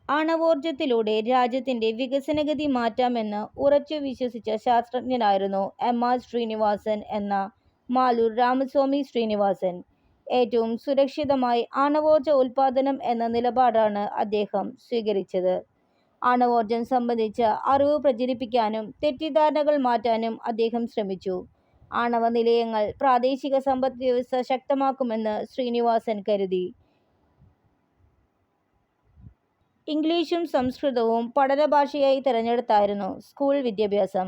ആണവോർജത്തിലൂടെ രാജ്യത്തിന്റെ വികസനഗതി മാറ്റാമെന്ന് ഉറച്ചു വിശ്വസിച്ച ശാസ്ത്രജ്ഞനായിരുന്നു എം.ആർ. ശ്രീനിവാസൻ എന്ന മാലൂർ രാമസ്വാമി ശ്രീനിവാസൻ. ഏറ്റവും സുരക്ഷിതമായി ആണവോർജ ഉൽപാദനം എന്ന നിലപാടാണ് അദ്ദേഹം സ്വീകരിച്ചത്. ആണവോർജം സംബന്ധിച്ച അറിവ് പ്രചരിപ്പിക്കാനും തെറ്റിദ്ധാരണകൾ മാറ്റാനും അദ്ദേഹം ശ്രമിച്ചു. ആണവ നിലയങ്ങൾ പ്രാദേശിക സമ്പദ് വ്യവസ്ഥ ശക്തമാക്കുമെന്ന് ശ്രീനിവാസൻ കരുതി. ഇംഗ്ലീഷും സംസ്കൃതവും പഠനഭാഷയായി തിരഞ്ഞെടുത്തായിരുന്നു സ്കൂൾ വിദ്യാഭ്യാസം.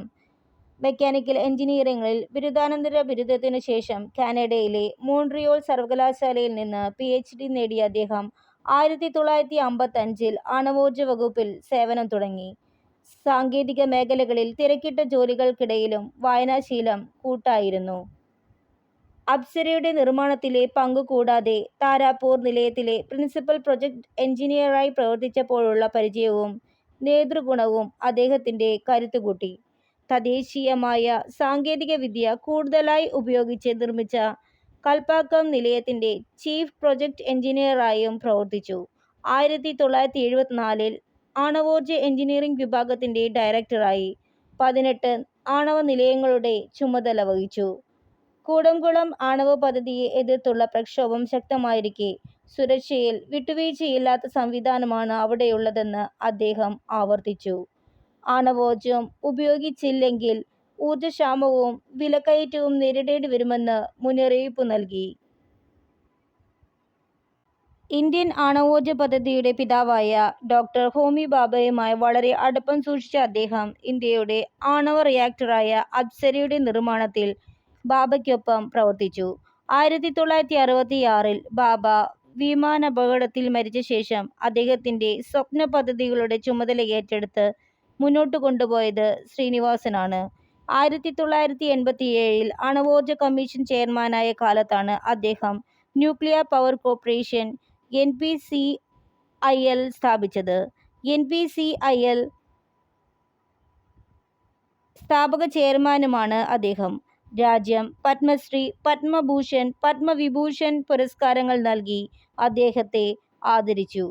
മെക്കാനിക്കൽ എഞ്ചിനീയറിംഗിൽ ബിരുദാനന്തര ബിരുദത്തിനു ശേഷം കാനഡയിലെ മോൺട്രിയോൾ സർവകലാശാലയിൽ നിന്ന് PhD നേടിയ അദ്ദേഹം 1955 ആണവോർജ വകുപ്പിൽ സേവനം തുടങ്ങി. സാങ്കേതിക മേഖലകളിൽ തിരക്കിട്ട ജോലികൾക്കിടയിലും വായനാശീലം കൂട്ടായിരുന്നു. അപ്സരയുടെ നിർമ്മാണത്തിലെ പങ്കു കൂടാതെ താരാപൂർ നിലയത്തിലെ പ്രിൻസിപ്പൽ പ്രൊജക്ട് എഞ്ചിനീയറായി പ്രവർത്തിച്ചപ്പോഴുള്ള പരിചയവും നേതൃഗുണവും അദ്ദേഹത്തിന്റെ കരുത്തുകൂട്ടി. തദ്ദേശീയമായ സാങ്കേതിക വിദ്യ കൂടുതലായി ഉപയോഗിച്ച് നിർമ്മിച്ച കൽപ്പാക്കം നിലയത്തിന്റെ ചീഫ് പ്രൊജക്ട് എഞ്ചിനീയറായും പ്രവർത്തിച്ചു. 1974 ആണവോർജ എഞ്ചിനീയറിംഗ് വിഭാഗത്തിന്റെ ഡയറക്ടറായി 18 ആണവ നിലയങ്ങളുടെ ചുമതല വഹിച്ചു. കൂടംകുളം ആണവ പദ്ധതിയെ എതിർത്തുള്ള പ്രക്ഷോഭം ശക്തമായിരിക്കെ സുരക്ഷയിൽ വിട്ടുവീഴ്ചയില്ലാത്ത സംവിധാനമാണ് അവിടെയുള്ളതെന്ന് അദ്ദേഹം ആവർത്തിച്ചു. ആണവോർജം ഉപയോഗിച്ചില്ലെങ്കിൽ ഊർജക്ഷാമവും വിലക്കയറ്റവും നേരിടേണ്ടി വരുമെന്ന് മുന്നറിയിപ്പു നൽകി. ഇന്ത്യൻ ആണവോർജ പദ്ധതിയുടെ പിതാവായ ഡോക്ടർ ഹോമി ഭാഭയുമായി വളരെ അടുപ്പം സൂക്ഷിച്ച അദ്ദേഹം ഇന്ത്യയുടെ ആണവ റിയാക്ടറായ അപ്സരയുടെ നിർമ്മാണത്തിൽ ഭാഭയ്ക്കൊപ്പം പ്രവർത്തിച്ചു. 1966 ഭാഭ വിമാനാപകടത്തിൽ മരിച്ച ശേഷം അദ്ദേഹത്തിന്റെ സ്വപ്ന പദ്ധതികളുടെ ചുമതല ഏറ്റെടുത്ത് മുന്നോട്ടു കൊണ്ടുപോയത് ശ്രീനിവാസനാണ്. 1987 ആണവോർജ കമ്മീഷൻ ചെയർമാനായ കാലത്താണ് അദ്ദേഹം ന്യൂക്ലിയർ പവർ കോർപ്പറേഷൻ NPCIL സ്ഥാപിച്ചത്. NPCIL സ്ഥാപക ചെയർമാനുമാണ് അദ്ദേഹം. രാജ്യം പത്മശ്രീ, പത്മഭൂഷൺ, പത്മവിഭൂഷൺ പുരസ്കാരങ്ങൾ നൽകി അദ്ദേഹത്തെ ആദരിച്ചു.